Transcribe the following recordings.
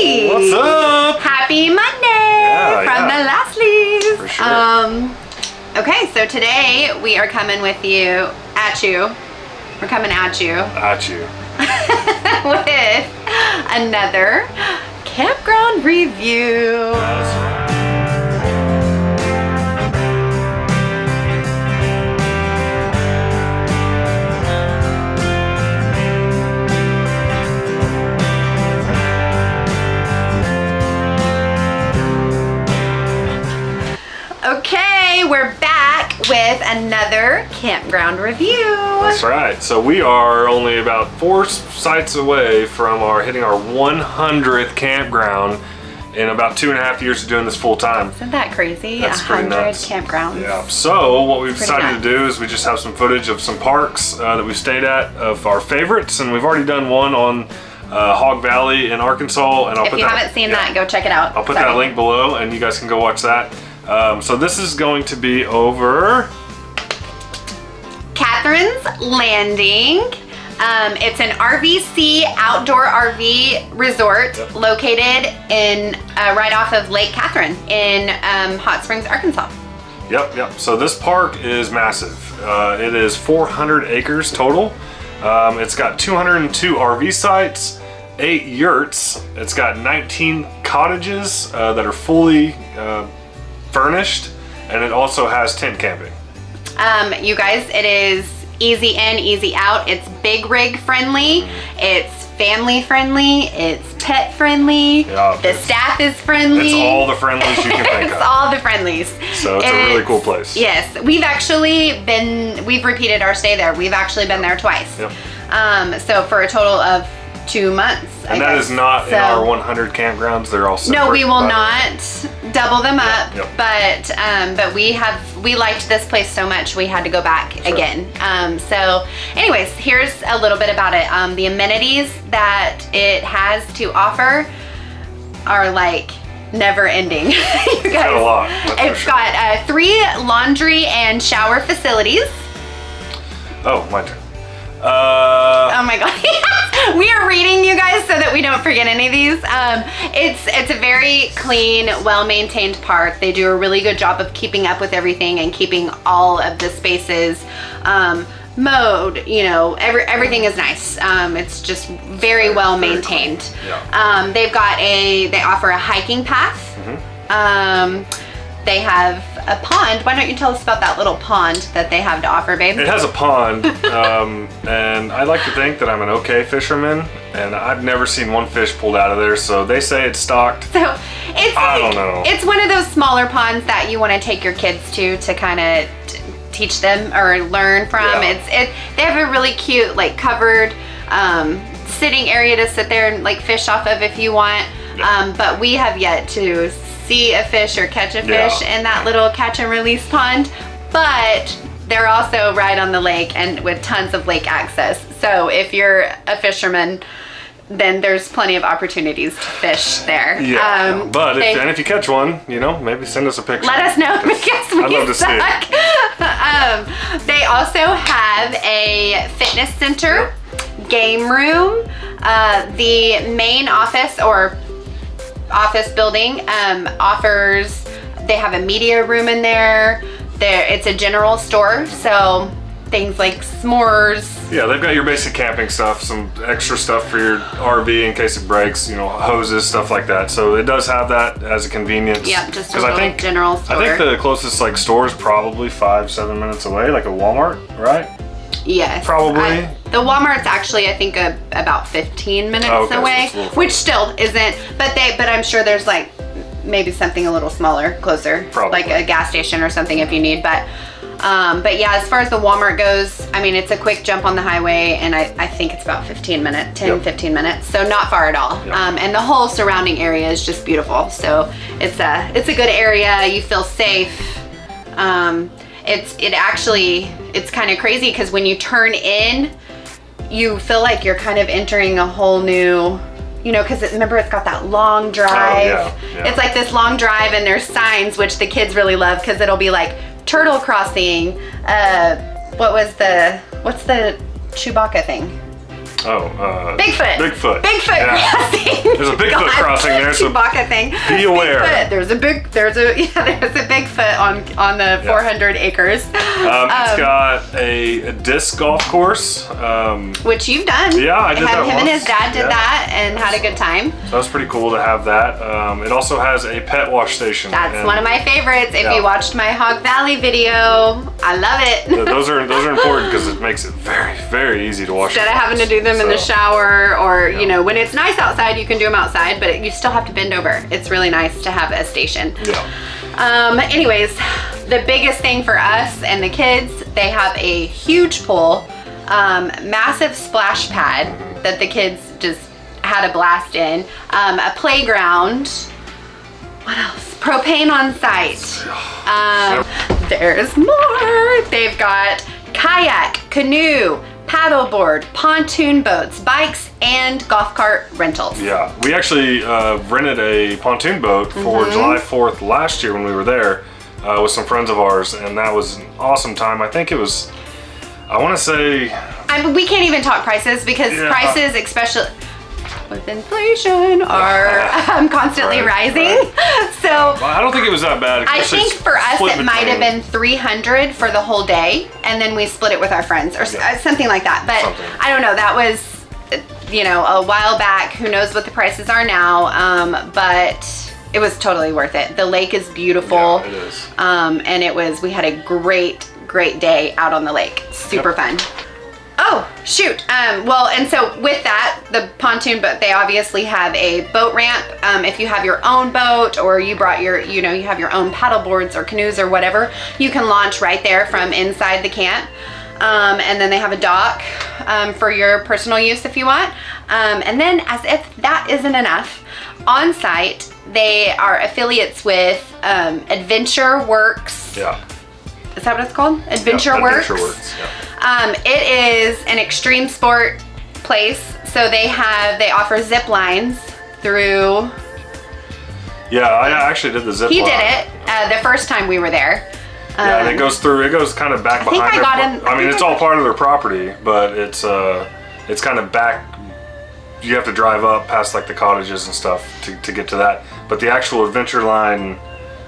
Hey! What's up? Happy Monday from the Lastleys. For sure. Okay, so today we are coming with you, at you. We're coming at you. At you. With another campground review. That's right. Okay, we're back with another campground review. That's right. So we are only about 4 sites away from hitting our 100th campground in about 2.5 years of doing this full time. Isn't that crazy? That's pretty 100 nuts. campgrounds. Yeah. So what we've decided nuts. to do is we just have some footage of some parks that we've stayed at of our favorites, and we've already done one on Hog Valley in Arkansas. And If you haven't seen that, go check it out. I'll put that link below, and you guys can go watch that. So this is going to be over Catherine's Landing. It's an RVC outdoor RV resort located in right off of Lake Catherine in Hot Springs, Arkansas. Yep. So this park is massive. It is 400 acres total. It's got 202 RV sites, 8 yurts. It's got 19 cottages that are fully furnished, and it also has tent camping. You guys, it is easy in, easy out. It's big rig friendly. It's family friendly. It's pet friendly. Yeah, the staff is friendly. It's all the friendlies you can think It's of. all the friendlies. So it's a really cool place. Yes, we've repeated our stay there. We've actually been there twice. Yep. So for a total of 2 months. And that is not in our 100 campgrounds. They're all separate. No, we will not double them up. Yep. But we liked this place so much we had to go back again. So anyways, here's a little bit about it. The amenities that it has to offer are like never ending. You guys, It's got a lot. It's got 3 laundry and shower facilities. Oh, my turn. Oh my god. We are reading, you guys, so that we don't forget any of these. It's a very clean, well-maintained park. They do a really good job of keeping up with everything and keeping all of the spaces mowed. You know, everything is nice. It's just very well maintained. Yeah. They offer a hiking path. They have a pond. Why don't you tell us about that little pond that they have to offer, babe? It has a pond, and I like to think that I'm an okay fisherman, and I've never seen one fish pulled out of there, so they say it's stocked. So I don't know. It's one of those smaller ponds that you want to take your kids to kind of teach them or learn from. Yeah. They have a really cute, like, covered sitting area to sit there and like fish off of if you want. Yeah. But we have yet to see a fish or catch a fish in that little catch and release pond, but they're also right on the lake and with tons of lake access. So if you're a fisherman, then there's plenty of opportunities to fish there. Yeah, but if you catch one, you know, maybe send us a picture. Let us know because we I'd love to suck. see it. They also have a fitness center, game room, the main office or office building they have a media room in there. It's a general store, so things like s'mores. Yeah, they've got your basic camping stuff, some extra stuff for your RV in case it breaks, you know, hoses, stuff like that. So it does have that as a convenience. Yeah, just a little general store. I think the closest like store is probably 5-7 minutes away, like a Walmart, right? Yes. Probably. The Walmart's actually, I think, about 15 minutes away, so which still isn't. But I'm sure there's like maybe something a little smaller, closer, Probably. like a gas station or something if you need. But yeah, as far as the Walmart goes, I mean, it's a quick jump on the highway, and I think it's about 15 minutes, 15 minutes, so not far at all. Yep. And the whole surrounding area is just beautiful. So it's a good area. You feel safe. It's kind of crazy because when you turn in, you feel like you're kind of entering a whole new, you know, because remember it's got that long drive. Oh, yeah. It's like this long drive, and there's signs, which the kids really love because it'll be like turtle crossing. What's the Chewbacca thing? Bigfoot. Bigfoot. Bigfoot crossing. There's a Bigfoot crossing there, so Chewbacca thing. be aware. Bigfoot. There's a Bigfoot on the 400 acres. It's got a disc golf course. Which you've done. Yeah, I did that Him once. and his dad did that and had a good time. So that was pretty cool to have that. It also has a pet wash station. That's one of my favorites. If you watched my Hog Valley video, I love it. Those are important because it makes it very, very easy to wash. Instead of having to do them in the shower, or you know, when it's nice outside, you can do them outside, but you still have to bend over. It's really nice to have a station. Yeah. Anyways, the biggest thing for us and the kids, they have a huge pool, massive splash pad that the kids just had a blast in, a playground. What else? Propane on site. There's more. They've got kayak, canoe, paddleboard, pontoon boats, bikes, and golf cart rentals. Yeah, we actually rented a pontoon boat for July 4th last year when we were there with some friends of ours, and that was an awesome time. I think it was, I want to say... we can't even talk prices because prices, especially with inflation, are constantly rising. So I don't think it was that bad. I think for us it might have been $300 for the whole day, and then we split it with our friends or something like that. But I don't know. That was, you know, a while back. Who knows what the prices are now? But it was totally worth it. The lake is beautiful. Yeah, it is. And we had a great day out on the lake. Super fun. Oh, shoot. Well, and so with that, the pontoon boat, they obviously have a boat ramp. If you have your own boat, or you brought your, you have your own paddle boards or canoes or whatever, you can launch right there from inside the camp. And then they have a dock for your personal use if you want. And then, as if that isn't enough, on site, they are affiliates with Adventure Works. Yeah. Is that what it's called? Adventure Works? Adventure Works, yeah. It is an extreme sport place. So they offer zip lines through. Yeah, I actually did the zip line. He did it the first time we were there. Yeah, and it goes kind of back behind I mean, it's all part of their property, but it's kind of back. You have to drive up past like the cottages and stuff to get to that. But the actual adventure line,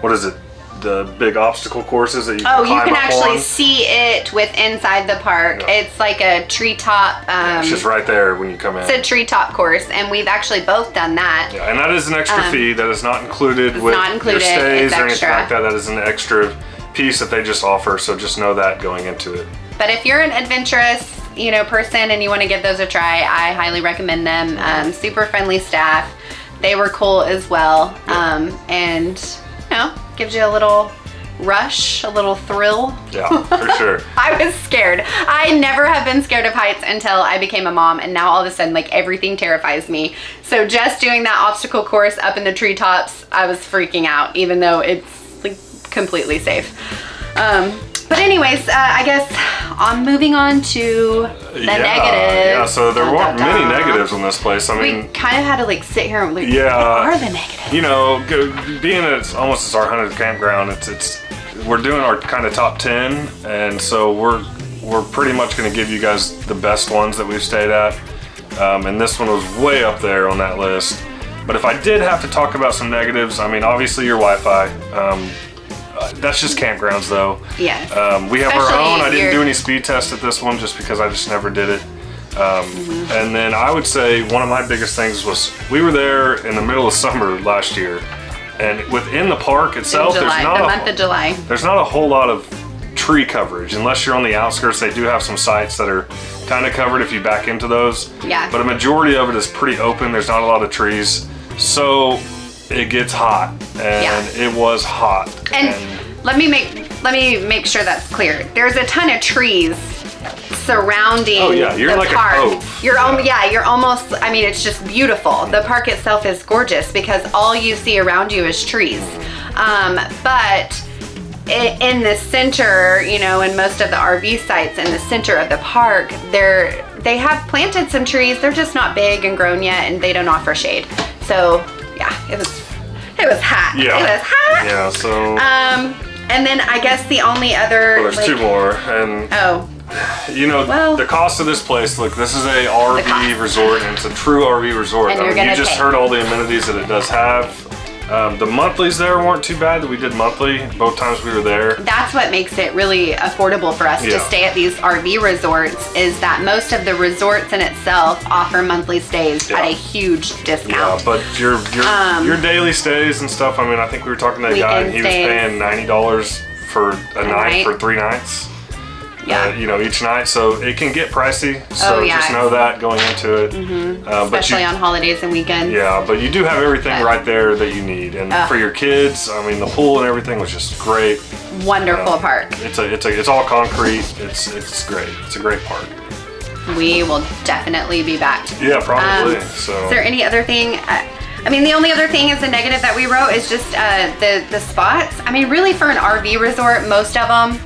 what is it? The big obstacle courses that you can climb up on. You can actually see it with inside the park. Yeah. It's like a treetop. It's just right there when you come in. It's a treetop course, and we've actually both done that. Yeah, and that is an extra fee. That is not included with your stays or anything like that. That is an extra piece that they just offer. So just know that going into it. But if you're an adventurous, person and you want to give those a try, I highly recommend them. Super friendly staff. They were cool as well, and gives you a little rush, a little thrill. Yeah, for sure. I was scared. I never have been scared of heights until I became a mom, and now all of a sudden, like, everything terrifies me. So just doing that obstacle course up in the treetops, I was freaking out, even though it's like completely safe. But anyways, I guess I'm moving on to the negatives. Yeah, so there weren't many negatives on this place. I mean, we kind of had to like sit here and like, what are the negatives? Being that it's almost our 100th campground, we're doing our kind of top 10, and so we're pretty much going to give you guys the best ones that we've stayed at. And this one was way up there on that list. But if I did have to talk about some negatives, I mean, obviously your Wi-Fi. That's just campgrounds though. Yes. We have our own. I didn't do any speed tests at this one just because I just never did it. And then I would say one of my biggest things was we were there in the middle of summer last year, and within the park itself, the month of July. There's not a whole lot of tree coverage unless you're on the outskirts. They do have some sites that are kind of covered if you back into those. Yeah. But a majority of it is pretty open. There's not a lot of trees, so it gets hot, and it was hot. And let me make sure that's clear. There's a ton of trees surrounding you're the like park. A cove. You're almost. I mean, it's just beautiful. The park itself is gorgeous because all you see around you is trees. But in the center, in most of the RV sites in the center of the park, they have planted some trees. They're just not big and grown yet, and they don't offer shade. So it was hot. Yeah. It was hot. Yeah. So. And then I guess the only other. Well, there's two more, and you know, Well, the cost of this place, look, this is a RV resort, and it's a true RV resort. And I you're mean, you gonna just pay. heard all the amenities that it does have. The monthlies there weren't too bad. We did monthly both times we were there. That's what makes it really affordable for us to Yeah. stay at these RV resorts, is that most of the resorts in itself offer monthly stays at a huge Yeah, discount. but your daily stays and stuff, I mean, I think we were talking to that guy, and he was Weekend paying $90 for a night for 3 nights. Yeah. You know, each night, so it can get pricey. So Oh, yeah. just know that going into it. Especially on holidays and weekends. Yeah, but you do have everything right there that you need, and for your kids, I mean, the pool and everything was just great. Wonderful park. It's all concrete. It's great. It's a great park. We will definitely be back. Yeah, probably. Is there any other thing? I mean, the only other thing is a negative that we wrote is just the spots. I mean, really, for an RV resort, most of them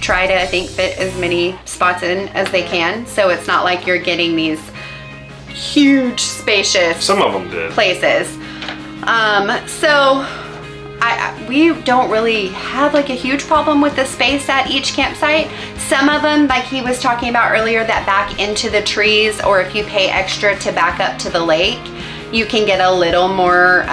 try to, I think, fit as many spots in as they can. So it's not like you're getting these huge, spacious Some of them did. places. So we don't really have like a huge problem with the space at each campsite. Some of them, like he was talking about earlier, that back into the trees, or if you pay extra to back up to the lake, you can get a little more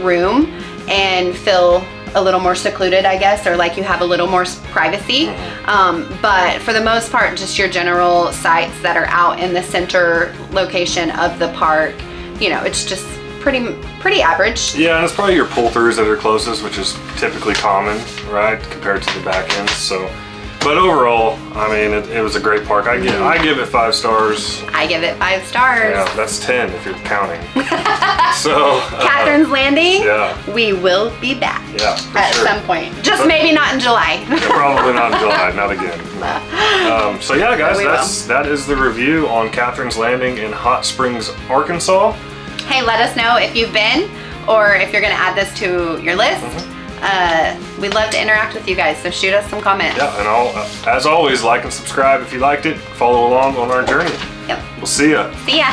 room and feel a little more secluded, I guess, or like you have a little more privacy. But for the most part, just your general sites that are out in the center location of the park, you know, it's just pretty average. Yeah, and it's probably your pull-throughs that are closest, which is typically common, right, compared to the back ends. So, but overall, I mean, it was a great park. I give it 5 stars. I give it 5 stars. Yeah, that's 10 if you're counting. So, Catherine's Landing. Yeah. We will be back. Yeah, for at sure. some point. Just maybe not in July. Probably not in July, not again. No. So yeah, guys, We that is the review on Catherine's Landing in Hot Springs, Arkansas. Hey, let us know if you've been, or if you're gonna add this to your list. We'd love to interact with you guys, so shoot us some comments. Yeah, and as always, like and subscribe if you liked it. Follow along on our journey. Yep. We'll see ya. See ya.